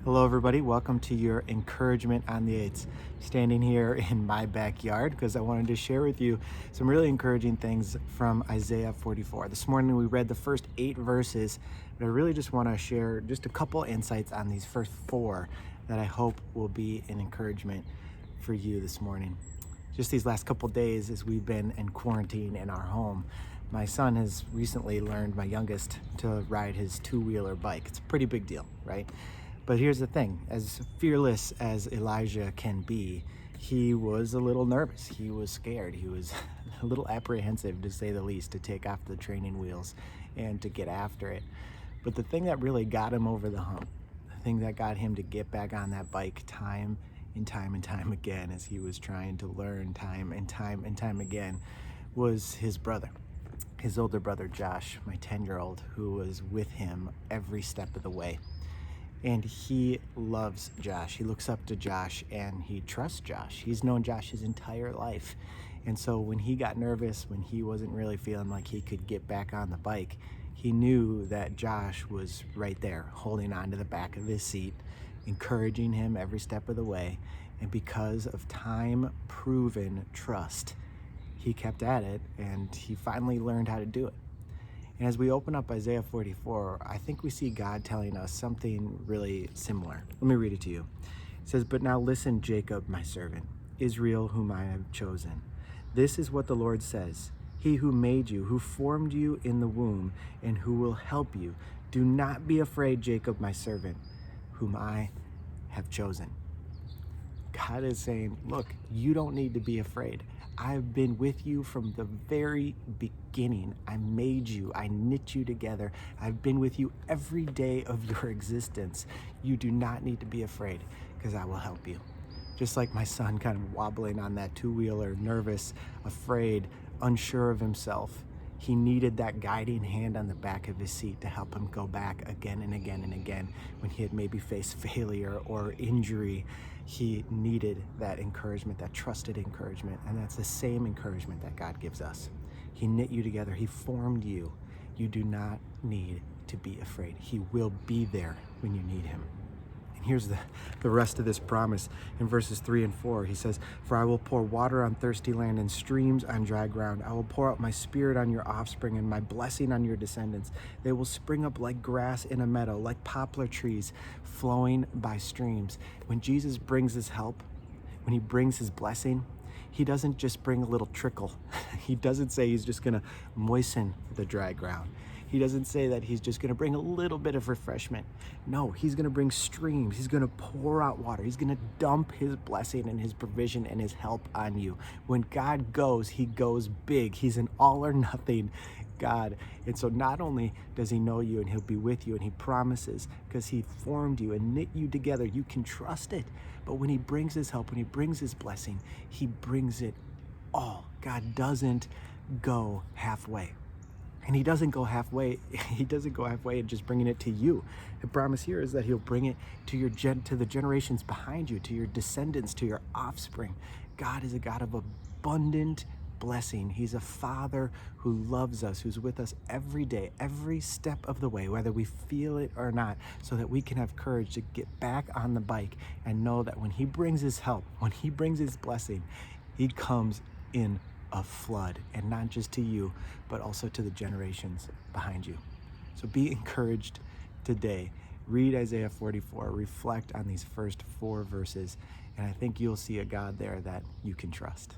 Hello, everybody. Welcome to your encouragement on the 8th. Standing here in my backyard because I wanted to share with you some really encouraging things from Isaiah 44. This morning we read the first 8 verses, but I really just want to share just a couple insights on these first 4 that I hope will be an encouragement for you this morning. Just these last couple days as we've been in quarantine in our home, my son has recently learned, my youngest, to ride his two-wheeler bike. It's a pretty big deal, right? But here's the thing, as fearless as Elijah can be, he was a little nervous. He was scared. He was a little apprehensive, to say the least, to take off the training wheels and to get after it. But the thing that really got him over the hump, the thing that got him to get back on that bike time and time and time again, as he was trying to learn time and time again, was his brother. His older brother, Josh, my 10-year-old, who was with him every step of the way. And he loves Josh. He looks up to Josh and he trusts Josh. He's known Josh his entire life. And so when he got nervous, when he wasn't really feeling like he could get back on the bike, he knew that Josh was right there, holding on to the back of his seat, encouraging him every step of the way. And because of time-proven trust, he kept at it and he finally learned how to do it. And as we open up Isaiah 44, I think we see God telling us something really similar. Let me read it to you. It says, "But now listen, Jacob, my servant, Israel, whom I have chosen. This is what the Lord says. He who made you, who formed you in the womb, and who will help you. Do not be afraid, Jacob, my servant, whom I have chosen." God is saying, look, you don't need to be afraid. I've been with you from the very beginning. I made you. I knit you together. I've been with you every day of your existence. You do not need to be afraid because I will help you. Just like my son kind of wobbling on that two-wheeler, nervous, afraid, unsure of himself. He needed that guiding hand on the back of his seat to help him go back again and again and again when he had maybe faced failure or injury. He needed that encouragement, that trusted encouragement, and that's the same encouragement that God gives us. He knit you together. He formed you. You do not need to be afraid. He will be there when you need him. And here's the rest of this promise in verses 3 and 4. He says, "For I will pour water on thirsty land and streams on dry ground. I will pour out my spirit on your offspring and my blessing on your descendants. They will spring up like grass in a meadow, like poplar trees flowing by streams." When Jesus brings his help, when he brings his blessing, he doesn't just bring a little trickle. He doesn't say he's just going to moisten the dry ground. He doesn't say that he's just going to bring a little bit of refreshment. No, he's going to bring streams. He's going to pour out water. He's going to dump his blessing and his provision and his help on you. When God goes, he goes big. He's an all or nothing God. And so not only does he know you and he'll be with you, and he promises because he formed you and knit you together, you can trust it. But when he brings his help, when he brings his blessing, he brings it all. God doesn't go halfway. And he doesn't go halfway. He doesn't go halfway in just bringing it to you. The promise here is that he'll bring it to the generations behind you, to your descendants, to your offspring. God is a God of abundant blessing. He's a father who loves us, who's with us every day, every step of the way, whether we feel it or not, so that we can have courage to get back on the bike and know that when he brings his help, when he brings his blessing, he comes in a flood, and not just to you, but also to the generations behind you. So be encouraged today. Read Isaiah 44, reflect on these first 4 verses, and I think you'll see a God there that you can trust.